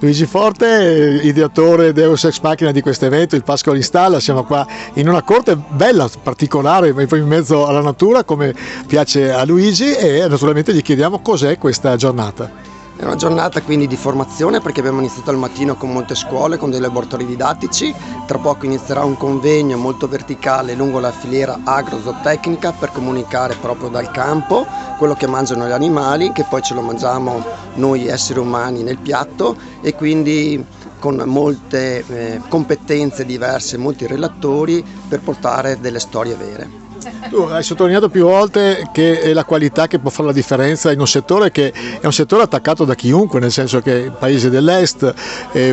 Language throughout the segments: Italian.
Luigi Forte, ideatore Deus Ex Machina di questo evento, il Pascolo Installa. Siamo qua in una corte bella, particolare, ma poi in mezzo alla natura, come piace a Luigi, e naturalmente gli chiediamo cos'è questa giornata. È una giornata quindi di formazione, perché abbiamo iniziato al mattino con molte scuole, con dei laboratori didattici. Tra poco inizierà un convegno molto verticale lungo la filiera agrozootecnica per comunicare proprio dal campo quello che mangiano gli animali, che poi ce lo mangiamo noi esseri umani nel piatto, e quindi con molte competenze diverse, molti relatori per portare delle storie vere. Tu hai sottolineato più volte che è la qualità che può fare la differenza in un settore che è un settore attaccato da chiunque, nel senso che paesi dell'est,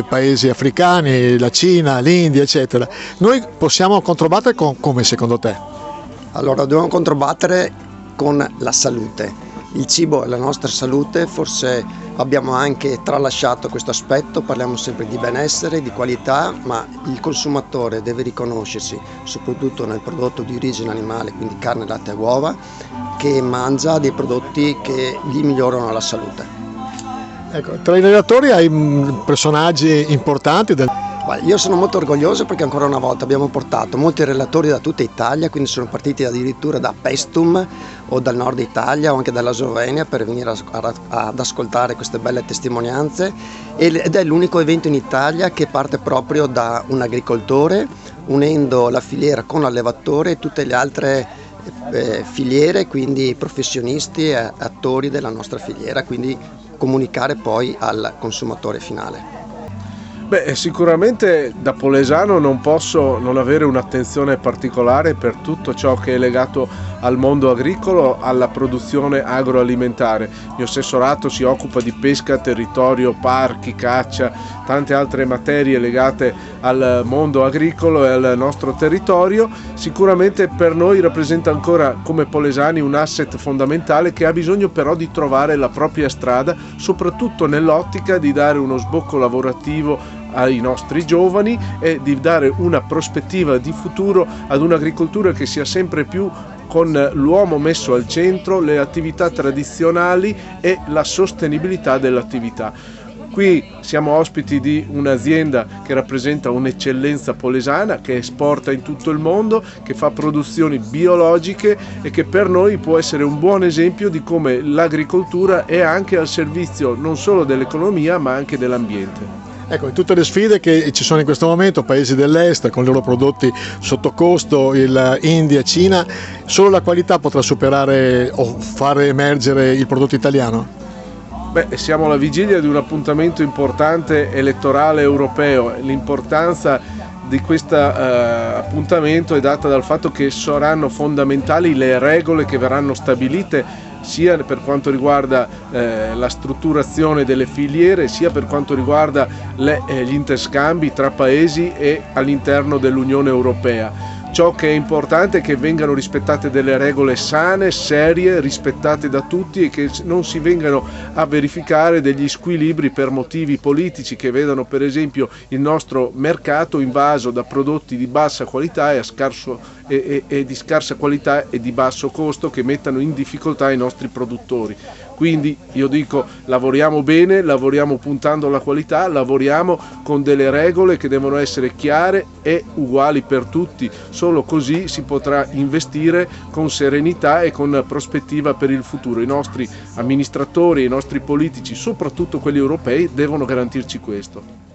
paesi africani, la Cina, l'India, eccetera. Noi possiamo controbattere con come, secondo te? Allora, dobbiamo controbattere con la salute. Il cibo è la nostra salute, forse abbiamo anche tralasciato questo aspetto, parliamo sempre di benessere, di qualità, ma il consumatore deve riconoscersi, soprattutto nel prodotto di origine animale, quindi carne, latte e uova, che mangia dei prodotti che gli migliorano la salute. Ecco, tra i relatori hai personaggi importanti Io sono molto orgoglioso perché ancora una volta abbiamo portato molti relatori da tutta Italia, quindi sono partiti addirittura da Paestum o dal nord Italia o anche dalla Slovenia per venire ad ascoltare queste belle testimonianze, ed è l'unico evento in Italia che parte proprio da un agricoltore, unendo la filiera con l'allevatore e tutte le altre filiere, quindi professionisti e attori della nostra filiera, quindi comunicare poi al consumatore finale. Beh, sicuramente da polesano non posso non avere un'attenzione particolare per tutto ciò che è legato al mondo agricolo, alla produzione agroalimentare. Il mio assessorato si occupa di pesca, territorio, parchi, caccia, tante altre materie legate al mondo agricolo e al nostro territorio. Sicuramente per noi rappresenta ancora come polesani un asset fondamentale che ha bisogno però di trovare la propria strada, soprattutto nell'ottica di dare uno sbocco lavorativo ai nostri giovani e di dare una prospettiva di futuro ad un'agricoltura che sia sempre più con l'uomo messo al centro, le attività tradizionali e la sostenibilità dell'attività. Qui siamo ospiti di un'azienda che rappresenta un'eccellenza polesana, che esporta in tutto il mondo, che fa produzioni biologiche e che per noi può essere un buon esempio di come l'agricoltura è anche al servizio non solo dell'economia ma anche dell'ambiente. Ecco, in tutte le sfide che ci sono in questo momento, paesi dell'est con i loro prodotti sotto costo, India, Cina, solo la qualità potrà superare o far emergere il prodotto italiano? Beh, siamo alla vigilia di un appuntamento importante elettorale europeo. L'importanza di questo appuntamento è data dal fatto che saranno fondamentali le regole che verranno stabilite sia per quanto riguarda la strutturazione delle filiere, sia per quanto riguarda gli interscambi tra paesi e all'interno dell'Unione Europea. Ciò che è importante è che vengano rispettate delle regole sane, serie, rispettate da tutti e che non si vengano a verificare degli squilibri per motivi politici che vedano per esempio il nostro mercato invaso da prodotti di bassa qualità e di scarsa qualità e di basso costo che mettano in difficoltà i nostri produttori. Quindi io dico, lavoriamo bene, lavoriamo puntando alla qualità, lavoriamo con delle regole che devono essere chiare e uguali per tutti. Solo così si potrà investire con serenità e con prospettiva per il futuro. I nostri amministratori, i nostri politici, soprattutto quelli europei, devono garantirci questo.